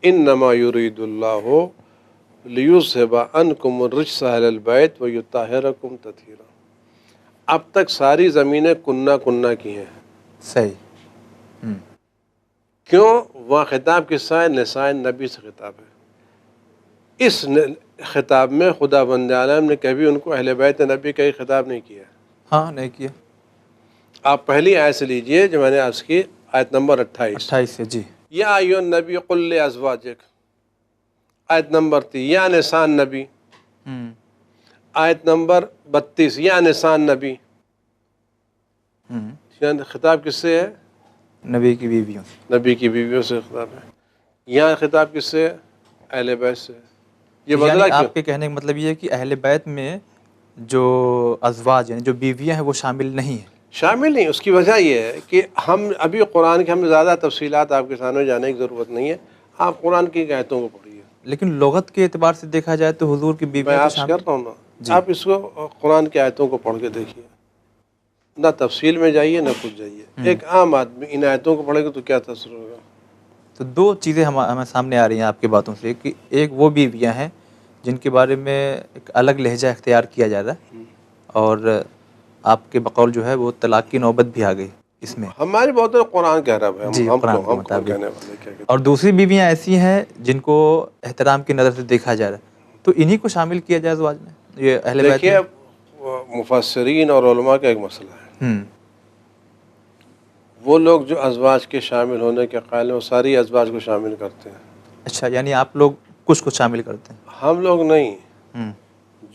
انما یرید اللہ لیذھب عنکم الرجس اہل البیت ویطہرکم تطہیرا۔ اب تک ساری زمینیں کنہ کنہ کی ہیں۔ صحیح۔ کیوں؟ وہاں خطاب کس سے ہے؟ نساء نبی سے خطاب ہے۔ اس خطاب میں خدا بند عالم نے کبھی ان کو اہل بیت نبی کا ہی خطاب نہیں کیا۔ ہاں، نہیں کیا۔ آپ پہلی آیت سے لیجئے جو میں نے عرض کی، آیت نمبر 28 سے جی۔ یا ایھا النبی قل لازواجک، آیت نمبر 3 یا نساء نبی، آیت نمبر 32 یا نساء نبی۔ یعنی خطاب کس سے ہے؟ نبی کی بیویوں۔ نبی کی بیویوں سے خطاب ہے۔ یہاں خطاب کس سے ہے؟ اہل بیت سے۔ یہ بدلا یعنی کیوں؟ آپ کے کہنے کا مطلب یہ ہے کہ اہل بیت میں جو ازواج یعنی جو بیویاں ہیں وہ شامل نہیں ہیں۔ شامل نہیں۔ اس کی وجہ یہ ہے کہ ہم ابھی قرآن کے ہم زیادہ تفصیلات آپ کے سامنے جانے کی ضرورت نہیں ہے، آپ قرآن کی آیتوں کو پڑھیے۔ لیکن لغت کے اعتبار سے دیکھا جائے تو حضور کی میں بیویاں تو آپ سے شامل کر رہا ہوں نا، آپ اس کو قرآن کی آیتوں کو پڑھ کے دیکھیے، نہ تفصیل میں جائیے نہ کچھ جائیے۔ ایک عام آدمی ان آیتوں کو پڑھے گا تو کیا تاثر ہوگا؟ تو دو چیزیں ہمیں سامنے آ رہی ہیں آپ کی باتوں سے کہ ایک وہ بیویاں ہیں جن کے بارے میں ایک الگ لہجہ اختیار کیا جا رہا ہے، اور آپ کے بقول جو ہے وہ طلاق کی نوبت بھی آ گئی اس میں۔ ہماری بہت قرآن کہہ رہا ہے، جی، ہم قرآن کے ہم مطابق۔ کہنے والے کیا کہتے اور دوسری بیویاں ایسی ہیں جن کو احترام کی نظر سے دیکھا جا رہا ہے، تو انہی کو شامل کیا جائے ازواج میں، یہ اہل بیت دیکھیے میں۔ مفسرین اور علماء کا ایک مسئلہ ہے، ہوں، وہ لوگ جو ازواج کے شامل ہونے کے قائل ہیں وہ ساری ازواج کو شامل کرتے ہیں۔ اچھا، یعنی آپ لوگ کچھ کو شامل کرتے ہیں۔ ہم لوگ نہیں۔ ہوں،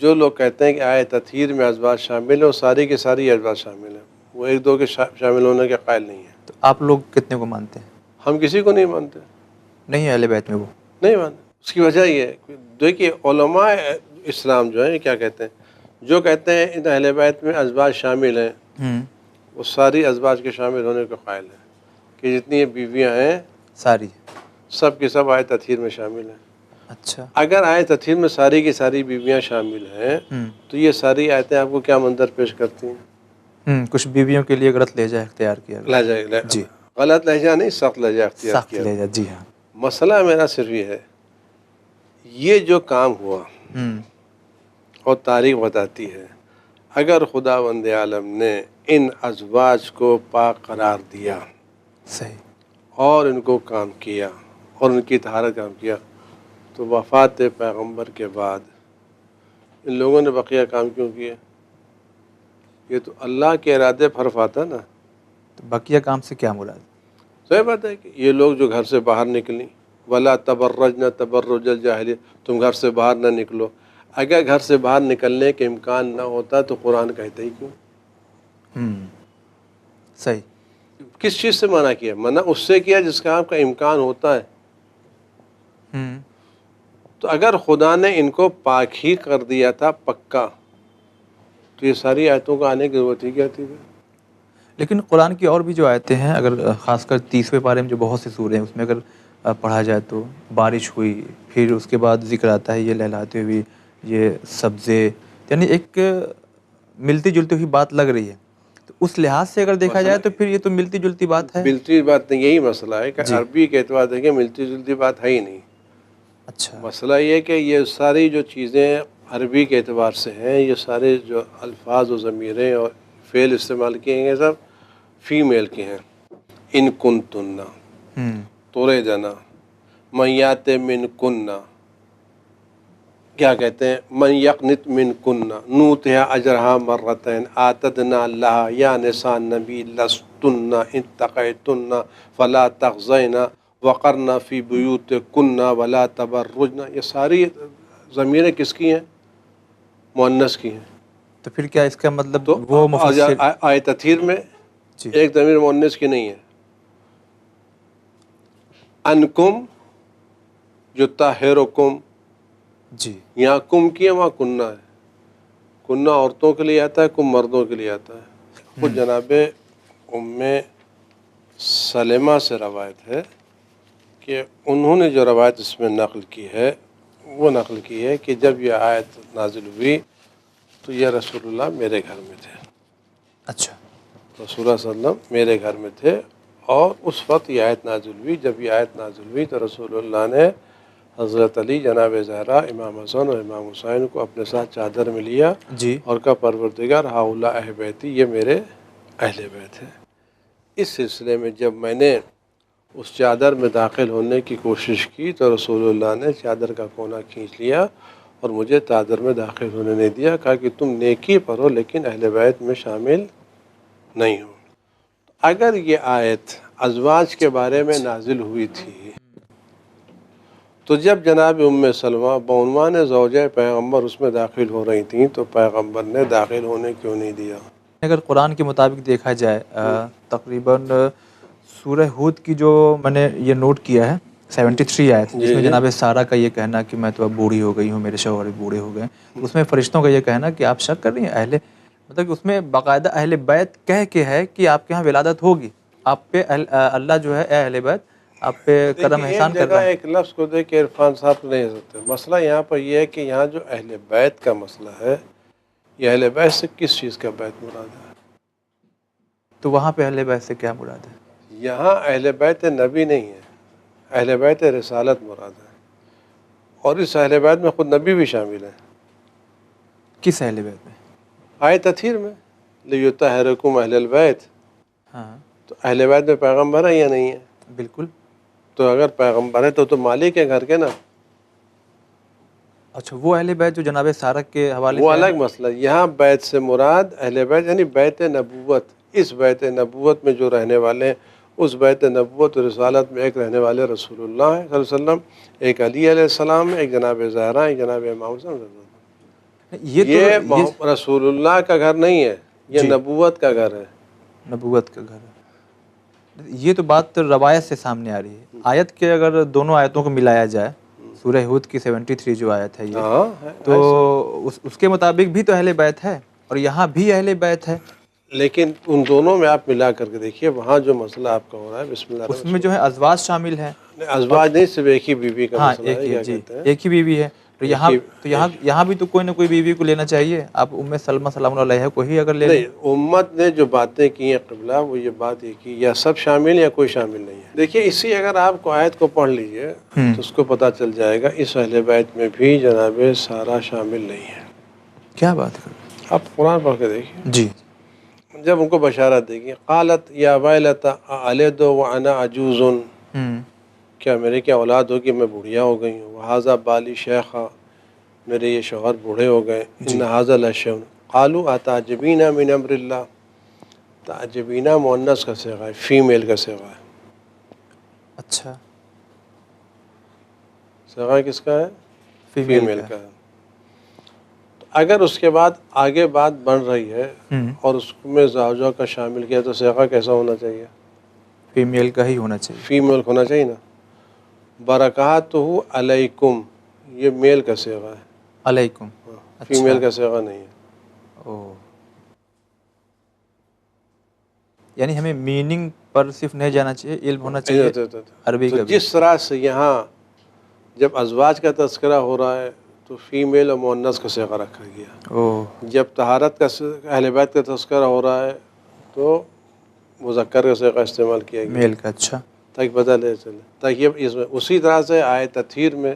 جو لوگ کہتے ہیں کہ آیت تطہیر میں ازواج شامل ہیں وہ ساری کی ساری ازواج شامل ہیں، وہ ایک دو کے شامل ہونے کے قائل نہیں ہیں۔ تو آپ لوگ کتنے کو مانتے ہیں؟ ہم کسی کو نہیں مانتے، نہیں اہل بیت میں وہ؟ نہیں مانتے۔ اس کی وجہ یہ ہے کہ دیکھیے علماء اسلام جو ہیں کیا کہتے ہیں، جو کہتے ہیں ان اہل بیت میں ازواج شامل ہیں وہ ساری ازواج کے شامل ہونے کے قائل ہیں کہ جتنی یہ بیویاں ہیں ساری؟ سب کی سب آیت تطہیر میں شامل ہیں۔ اچھا۔ اگر آیت تطہیر میں ساری کی ساری بیویاں شامل ہیں تو یہ ساری آیتیں آپ کو کیا منظر پیش کرتی ہیں؟ کچھ بیویوں کے لیے غلط لہجہ اختیار کیا گیا۔ لہجہ جی، غلط لہجہ نہیں، سخت لہجہ اختیار سخت کیا۔ لہجہ، جی ہاں۔ مسئلہ میرا صرف یہ ہے، یہ جو کام ہوا اور تاریخ بتاتی ہے، اگر خدا بند عالم نے ان ازواج کو پاک قرار دیا صحیح۔ اور ان کو کام کیا اور ان کی طہارت کام کیا، تو وفات پیغمبر کے بعد ان لوگوں نے بقیہ کام کیوں کیے؟ یہ تو اللہ کے ارادے پر آتا نا۔ تو بقیہ کام سے کیا مراد؟ صحیح بات ہے کہ یہ لوگ جو گھر سے باہر نکلیں، ولا تبرجن تبرج الجاہلیہ، تم گھر سے باہر نہ نکلو۔ اگر گھر سے باہر نکلنے کے امکان نہ ہوتا تو قرآن کہتا ہی کیوں؟ صحیح۔ کس چیز سے منع کیا؟ منع اس سے کیا جس کا آپ کا امکان ہوتا ہے۔ تو اگر خدا نے ان کو پاک ہی کر دیا تھا پکا، تو یہ ساری آیتوں کو آنے کی ضرورت ہی کیا تھی؟ لیکن قرآن کی اور بھی جو آیتیں ہیں، اگر خاص کر 30ویں پارے میں جو بہت سی سورے ہیں اس میں اگر پڑھا جائے تو بارش ہوئی، پھر اس کے بعد ذکر آتا ہے یہ لہلاتے ہوئی، یہ سبزے، یعنی ایک ملتی جلتی ہوئی بات لگ رہی ہے۔ تو اس لحاظ سے اگر دیکھا جائے تو پھر یہ تو ملتی جلتی بات ہے۔ ملتی بات نہیں، یہی مسئلہ ہے کہ عربی کے اعتبار دیکھیں ملتی جلتی بات ہے ہی نہیں۔ اچھا۔ مسئلہ یہ کہ یہ ساری جو چیزیں عربی کے اعتبار سے ہیں، یہ سارے جو الفاظ و ضمیریں اور فعل استعمال کیے ہیں سب فیمیل کے ہیں۔ ان کنتن تردن من یات من کن، کیا کہتے ہیں، من یقنت من کن نوتها اجرها مرتين اعتدنا لها یا نساء النبی لستن اتقیتن فلا تخزین وقرن فی بیوتکن ولا تبرجن۔ یہ ساری ضمیریں کس کی ہیں؟ مؤنث کی ہیں۔ تو پھر کیا اس کا مطلب تو وہ مفسر آیت تطہیر میں ایک ضمیر مؤنث کی نہیں ہے۔ انکم جو طاہرکم، جی، یہاں کم کی ہے وہاں کنہ ہے۔ کنہ عورتوں کے لیے آتا ہے، کم مردوں کے لیے آتا ہے۔ خود جناب ام سلمہ سے روایت ہے کہ انہوں نے جو روایت اس میں نقل کی ہے وہ نقل کی ہے کہ جب یہ آیت نازل ہوئی تو یہ رسول اللہ میرے گھر میں تھے۔ اچھا۔ رسول اللہ صلی اللہ علیہ وسلم میرے گھر میں تھے اور اس وقت یہ آیت نازل ہوئی. جب یہ آیت نازل ہوئی تو رسول اللہ نے حضرت علی، جناب زہرا، امام حسن اور امام حسین کو اپنے ساتھ چادر میں لیا جی. اور کہا پروردگار ہؤلاء اہل بیتی، یہ میرے اہل بیت ہیں. اس سلسلے میں جب میں نے اس چادر میں داخل ہونے کی کوشش کی تو رسول اللہ نے چادر کا کونا کھینچ لیا اور مجھے چادر میں داخل ہونے نہیں دیا. کہا کہ تم نیکی پر ہو لیکن اہل بیت میں شامل نہیں ہو. اگر یہ آیت ازواج کے بارے میں نازل ہوئی تھی تو جب جناب ام سلمہ بعنوان زوجہ پیغمبر اس میں داخل ہو رہی تھیں تو پیغمبر نے داخل ہونے کیوں نہیں دیا؟ اگر قرآن کے مطابق دیکھا جائے تقریباً سورہ ہود کی جو میں نے یہ نوٹ کیا ہے 73 آیت، جس میں جناب سارہ کا یہ کہنا کہ میں تو اب بوڑھی ہو گئی ہوں، میرے شوہر بوڑھے ہو گئے. اس میں فرشتوں کا یہ کہنا کہ آپ شک کر رہی ہیں مطلب کہ اس میں باقاعدہ اہل بیت کہہ کے ہے کہ آپ کے ہاں ولادت ہوگی، آپ پہ اللہ جو ہے اے اہل بیت آپ پہ کرم احسان کر رہا ہے. ایک لفظ کو دیکھ کے عرفان صاحب نہیں ہو سکتے. مسئلہ یہاں پر یہ ہے کہ یہاں جو اہل بیت کا مسئلہ ہے، یہ اہل بیت سے کس چیز کا بیت مراد ہے؟ تو وہاں پہ اہل بیت سے کیا مراد ہے؟ یہاں اہل بیت نبی نہیں ہے، اہل بیت رسالت مراد ہے. اور اس اہل بیت میں خود نبی بھی شامل ہے. کس اہل بیت میں؟ آیت تطہیر میں لیطہرکم اہل البیت. ہاں تو اہل بیت میں پیغمبر ہے یا نہیں ہے؟ بالکل. تو اگر پیغمبر ہے تو مالک ہے گھر کے نا. اچھا، وہ اہل بیت جو جناب سارہ کے حوالے وہ سے الگ مسئلہ. یہاں بیت سے مراد اہل بیت یعنی بیت نبوت. اس بیت نبوت میں جو رہنے والے ہیں، اس بیت نبوت و رسالت میں ایک رہنے والے رسول اللہ صلی اللہ علیہ وسلم، ایک علی علیہ السلام، ایک جناب زہرا، ایک جناب امام حسن. یہ رسول اللہ کا گھر نہیں ہے، یہ نبوت کا گھر ہے. نبوت کا گھر ہے. یہ تو بات روایت سے سامنے آ رہی ہے. آیت کے اگر دونوں آیتوں کو ملایا جائے، سورہ ہود کی 73 جو آیت ہے یہ، تو اس کے مطابق بھی تو اہل بیت ہے اور یہاں بھی اہل بیت ہے. لیکن ان دونوں میں آپ ملا کر کے دیکھیے، وہاں جو مسئلہ آپ کا ہو رہا ہے بسم اللہ اس میں جو ہے ازواج شامل ہیں. ازواج نہیں، صرف ایک ہی بیوی کا ہاں مسئلہ ہے. کیا کہتے ہیں؟ ایک ہی بیوی ہے. تو یہاں بھی تو کوئی نہ کوئی بیوی کو لینا چاہیے. آپ ام سلمہ سلام اللہ علیہ کو ہی اگر لے لیں. نہیں، امت نے جو باتیں کی ہیں قبلہ، وہ یہ بات یہ کی یا سب شامل یا کوئی شامل نہیں ہے. دیکھیے اسی اگر آپ کو آیت کو پڑھ لیجئے تو اس کو پتہ چل جائے گا اس اہل بیت میں بھی جناب سارہ شامل نہیں ہے. کیا بات کر؟ آپ قرآن پڑھ کے دیکھیے. جی. جب ان کو بشارت دے گی، قالت یا ویلتا االد وانا عجوز، کیا میرے کیا اولاد ہوگی، میں بوڑھیا ہو گئی ہوں. وہذا بالی شیخا، میرے یہ شوہر بوڑھے ہو گئے. ان ھذا لشیء قالوا اتعجبین من امر اللہ. تعجبینہ مؤنث کا صیغہ ہے، فیمیل کا صیغہ ہے. اچھا، صیغہ کس کا ہے؟ فیمیل کا ہے. تو اگر اس کے بعد آگے بات بن رہی ہے اور اس میں زوجہ کا شامل کیا تو صیغہ کیسا ہونا چاہیے؟ فیمیل کا ہی ہونا چاہیے. فیمیل ہونا چاہیے نا. برکاتہ علیکم، یہ میل کا صیغہ ہے، علیکم. فیمیل کا صیغہ نہیں ہے. یعنی ہمیں میننگ پر صرف نہیں جانا چاہیے، علم ہونا چاہیے عربی کا بھی. جس طرح سے یہاں جب ازواج کا تذکرہ ہو رہا ہے تو فیمیل اور مؤنث کا صیغہ رکھا گیا. جب طہارت کا اہل بیت کا تذکرہ ہو رہا ہے تو مذکر کا صیغہ استعمال کیا گیا، میل کا. اچھا، تاکہ پتہ لے چلے. تاکہ اس میں اسی طرح سے آیت تطہیر میں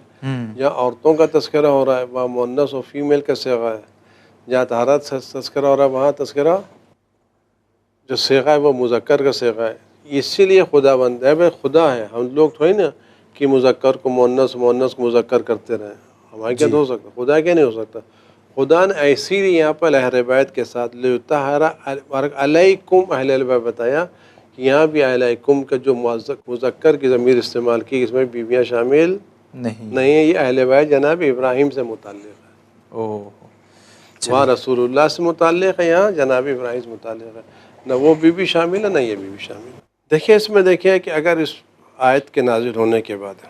جہاں عورتوں کا تذکرہ ہو رہا ہے وہاں مؤنث اور فیمیل کا صیغہ ہے. جہاں طہارت سے تذکرہ ہو رہا ہے وہاں تذکرہ جو صیغہ ہے وہ مذکر کا صیغہ ہے. اسی لیے خدا بند ہے، بھائی خدا ہے، ہم لوگ تھوڑی نا کہ مذکر کو مؤنث، مؤنث کو مذکر کرتے رہیں. ہمارے کیا ہو سکتا؟ خدا کیا نہیں ہو سکتا؟ خدا نے ایسی یہاں پر اہل بیت کے ساتھ لیطہر علیکم اہل البیت بتایا کہ یہاں بھی علیکم کا جو مذکر کی ضمیر استعمال کی، اس میں بیویاں شامل نہیں ہیں. یہ اہل بیت جناب ابراہیم سے متعلق ہے. وہاں رسول اللہ سے متعلق ہے، یہاں جناب ابراہیم سے متعلق ہے. نہ وہ بیوی شامل ہے نہ یہ بیوی شامل ہے. دیکھیں اس میں دیکھیں کہ اگر اس آیت کے نازل ہونے کے بعد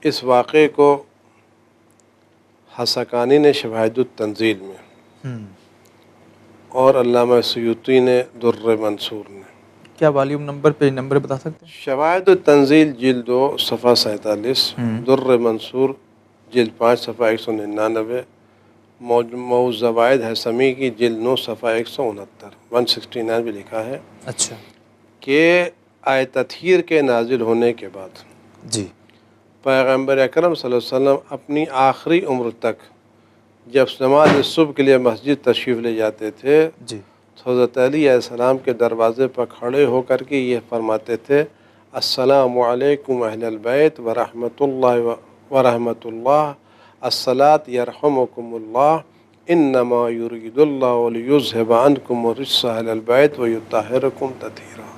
اس واقعے کو حسکانی نے شواہد التنزیل میں اور علامہ سیوطی نے در منصور نے، کیا والیوم نمبر پیج نمبر بتا سکتے ہیں؟ شواہد التنزیل جلد 2 صفحہ 47، در منصور جلد 5 صفحہ 199، مجموع الزوائد حسمی کی جلد 9 صفحہ 169 169 بھی لکھا ہے. اچھا، کہ آیت تطہیر کے نازل ہونے کے بعد جی پیغمبر اکرم صلی اللہ علیہ وسلم اپنی آخری عمر تک جب نماز صبح کے لیے مسجد تشریف لے جاتے تھے جی تو حضرت علی علیہ السلام کے دروازے پر کھڑے ہو کر کے یہ فرماتے تھے السلام علیکم اہل البیت ورحمۃ اللہ ورحمۃ اللہ الصلاۃ یرحمکم اللہ انما یرید اللہ لیذھب عنکم الرجس اہل البیت ویطہرکم تطہیرا۔